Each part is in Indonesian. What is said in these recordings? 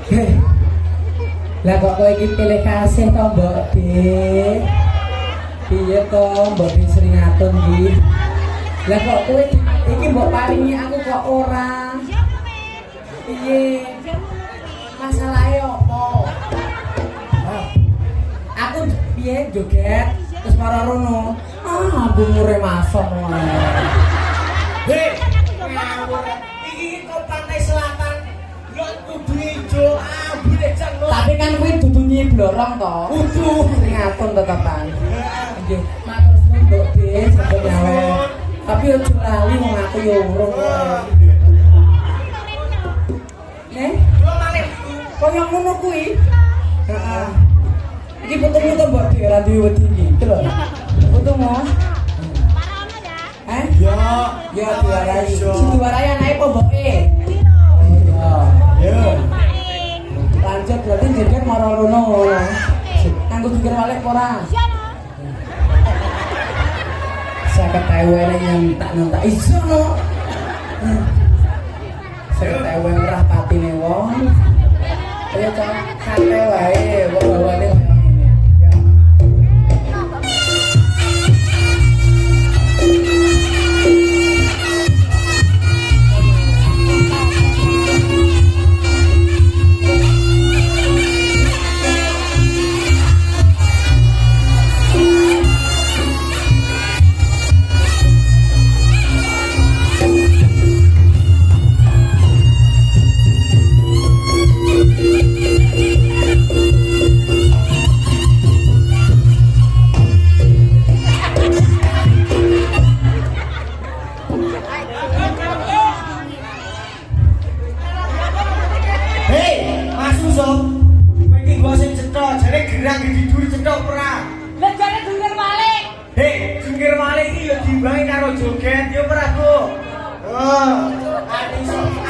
Lah kok kowe iki pilih kasih to, Mbok De? Piye to, Mbok De sering ngatur iki? Lah kok kowe iki mbok paringi aku kok ora? Piye? Masalahe opo? Aku piye joget terus para rono. Aku mure masuk ngono. Hei, ngawur. Iki kok pantai selatan. Yo kudu ijo, ambune jeng. Tapi kan kuwi dudu nyiblorong to. Kudu sing ngatun tetepan. Nggih, matur suwun Mbok De, sampun nyawe. Tapi ojo lali wong aku yo urung. Kula malih. Kaya ngono kuwi. Heeh. Iki fotomu to Mbok De, ora duwe wedi iki. Lho. Fotomu. Ya, Ya diwarai. Si diwarai anake apa mboke? ya. Lanjut berarti jejer marang rono ngono. Kanggo jungkir balik ora? 50.000 yang tak iso no. 50.000 merah patine wong. Ayo cah, santai wae, kok bawane koyo ngene. Ya.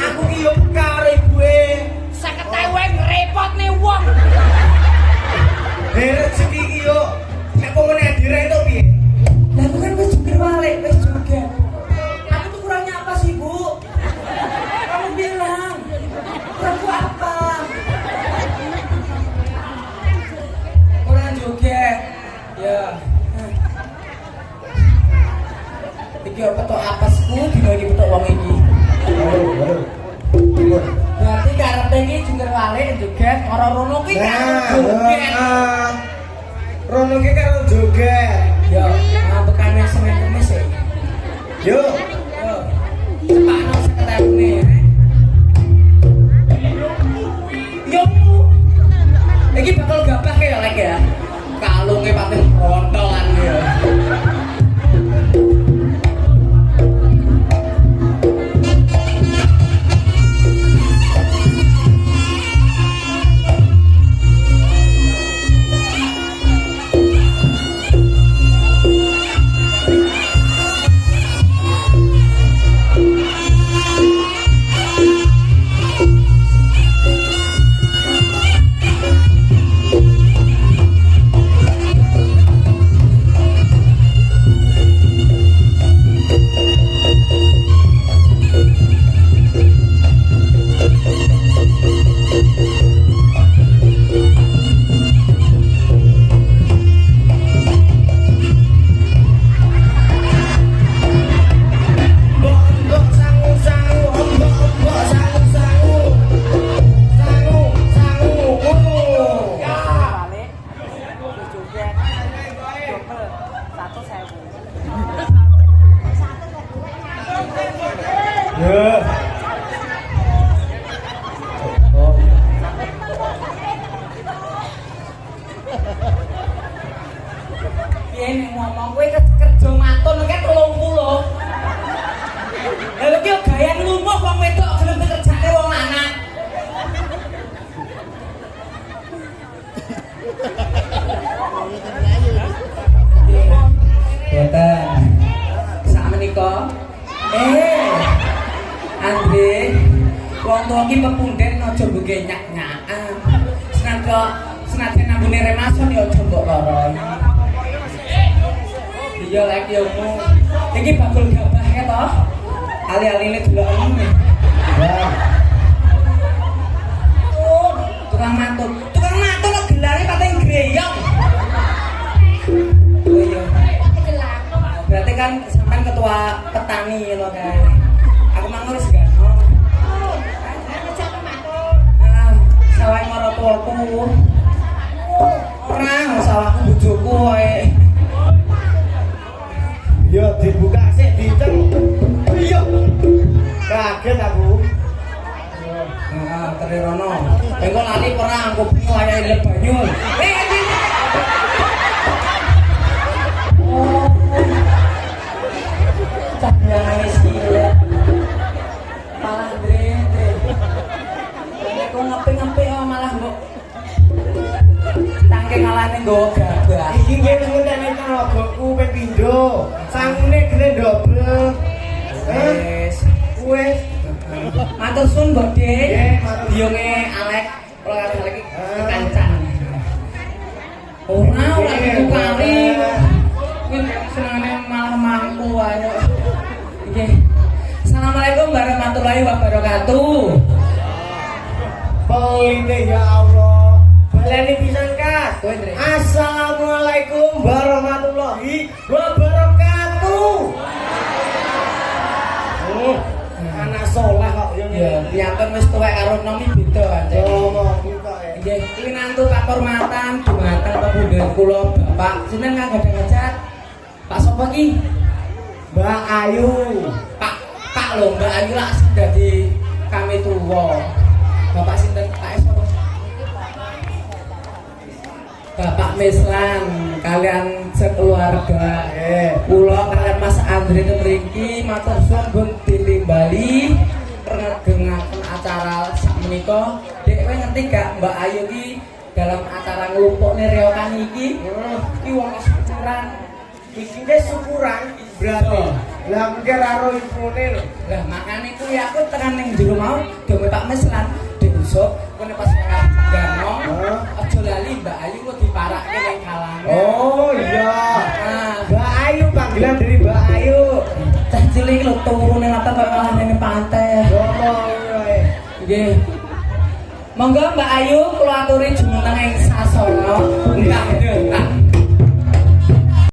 Aku ki yo karo ibuke. 50.000 repot nih wong. Rezeki ki yo nek pomene direk to piye? Lah aku kan wis jungkir balik, wis joget. Aku tuh kurangnya apa sih, Bu? Kamu bilang. Kurangku apa? Kurang joget. Ya. Iki apa to apesku dino iki petuk wong iki. Berarti karepe iki jungkir balik joget ora rono ki kan joget. Rono ki karo joget. Ya, bekane Senin Kamis ya. Yo. Yo. Cepakno 50.000 ne. Yo. Iki bakal gabah ya lek ya. Kalunge pating rontolan ya. Piye ngomong kowe kerja matun nek 30. Lha iki gaya lumuh wong wedok gelem kerjane wong lanang. Boten. Sakmenika. Andre, wong tuwa iki pepunden aja mbok nyak-nyakan. Senajan nambune remason ya aja mbok loroi. Iya lek yo mu. Iki bakul gabah ya toh. Ali-aline delok anu. Wah. tukang matur kok gelare pating greyong. Oh iya. Berarti kan sampean ketua petani ngono kae. Aku mang ngurus gano. Sawah maratuaku. Ora sawahku bojoku wae. Yo dibuka sik diceng. Iya. Kaget aku. Nah, Trirono. Engko lali perang aku bunga wayahe le banyu. Oh. Cak nangis gila. Malah Dre. Kok ngepe-ngepe malah mbok tangke ngalane nggawa gabah. Iki nggih ngenteni tenagoku ping pindho. Sangune gene dobel. Wes. Matur suwun, Mbok Dik. Nggih, matur. Biyonge Alek, kula karo lagi kancan. Ora iku kali. Kuwi senengane malah mangku wae. Nggih. Assalamualaikum warahmatullahi wabarakatuh. Pelite ya Allah. Baleni pisan Kas. Kowe, Dre. Assalamualaikum warahmatullahi wabarakatuh. Anak soleh kok yo. Ya, piyantun wis tuwek karo nomi beda aja. Ngomong kok. Nggih, iki nantu Pak Hormatan dumateng pepundhen kula Bapak sinten kang gadhah ngajak? Pak sapa iki? Mbak Ayu. Pak lho, Mbak Ayu lak dadi kami tuwa. Bapak sinten? Pak sapa? Bapak Meslan kalian sekeluarga. Kula kalian Mas Andre mriki matur suwun pun ditimbali ngegengaken acara sakmenika. Dek kowe ngerti gak Mbak Ayu iki dalam acara nglumpukne reokan iki? Iki wong syukuran. Iki wis syukuran berarti. Lah mungkin karo infone lho. Lah makane kuwi aku tekan ning jero mau dhewe Pak Meslan dek usuk kene pas gano aja lali Mbak Ayu kok diparake ning kalangan. Oh iya. Nah, Mbak Ayu panggilan dari Mbak Ayu. cah cilik lho turu ning latar kok malah ning pantai. Ngomong wae. Nggih. Monggo Mbak Ayu kula aturi jumeneng ing sasana. Enggak,